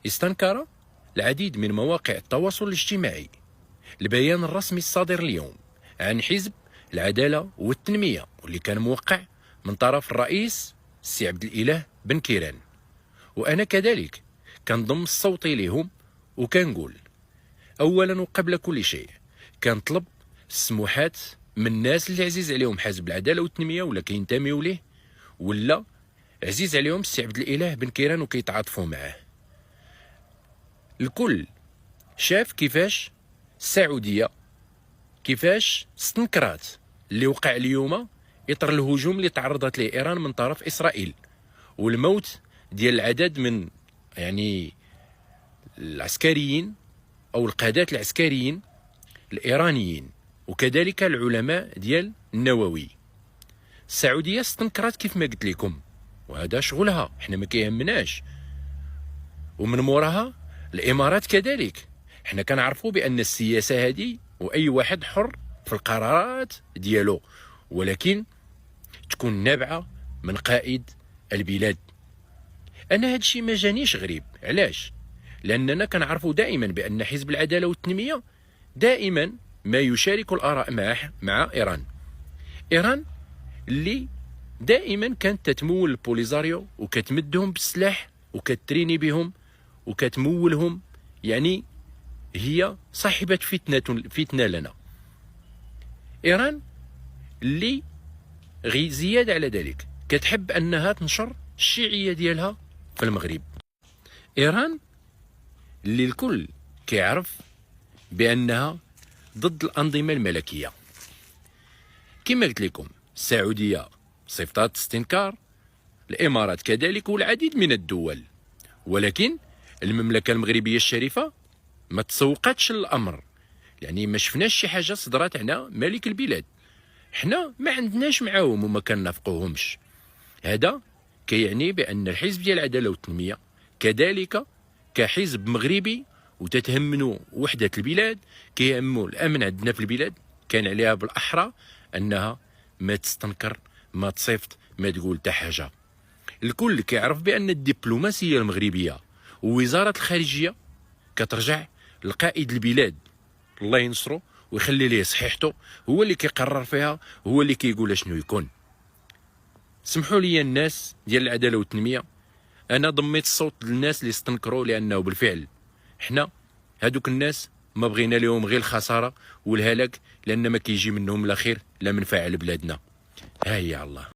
استنكر العديد من مواقع التواصل الاجتماعي البيان الرسمي الصادر اليوم عن حزب العدالة والتنمية، واللي كان موقع من طرف الرئيس السي عبد الإله بن كيران. وأنا كذلك كنضم الصوتي لهم وكنقول أولا وقبل كل شيء كنطلب السموحات من الناس اللي عزيز عليهم حزب العدالة والتنمية ولا كينتميو ليه ولا عزيز عليهم السي عبد الإله بن كيران وكيتعاطفوا معاه. الكل شاف كيفاش السعودية كيفاش استنكرات اللي وقع اليوم اطر الهجوم اللي تعرضت له ايران من طرف اسرائيل، والموت ديال العدد من العسكريين او القادات العسكريين الايرانيين وكذلك العلماء ديال النووي. السعوديه استنكرت كيف ما قلت لكم، وهذا شغلها احنا ما كيهمناش. ومن موراها الامارات كذلك. احنا كنعرفوا بان السياسه هذه واي واحد حر في القرارات ديالو، ولكن تكون نابعه من قائد البلاد. انا هذا الشيء ما جانيش غريب. علاش؟ لاننا كنعرفوا دائما بان حزب العداله والتنميه دائما ما يشارك الاراء مع ايران اللي دائما كانت تتمول البوليزاريو وكتمدهم بالسلاح وكتريني بهم وكتمولهم، يعني هي صاحبة فتنة لنا. إيران اللي زيادة على ذلك كتحب أنها تنشر الشيعية ديالها في المغرب. إيران اللي الكل كيعرف بأنها ضد الأنظمة الملكية. كما قلت لكم السعودية صفات استنكار، الإمارات كذلك والعديد من الدول، ولكن المملكة المغربية الشريفة ما تسوقتش الامر. يعني ما شفناش شي حاجه صدرات على ملك البلاد. حنا ما عندناش معاهم وما كنافقوهمش. هذا كيعني بان الحزب ديال العداله والتنميه كذلك كحزب مغربي وتتهمنوا وحده البلاد، كيهموا الامن عندنا في البلاد، كان عليها بالاحرى انها ما تستنكر، ما تصيفط، ما تقول حتى حاجه. الكل كيعرف بان الدبلوماسيه المغربيه ووزاره الخارجيه كترجع لقائد البلاد، الله ينصرو ويخلي ليه صحيحته، هو اللي كيقرر فيها، هو اللي كيقول شنو يكون. سمحوا لي الناس ديال العداله والتنميه، انا ضميت الصوت للناس اللي استنكروا، لانه بالفعل حنا هادوك الناس ما بغينا لهم غير الخساره والهلاك، لان ما كيجي منهم لا خير لا منفعه لبلادنا. ها هي الله.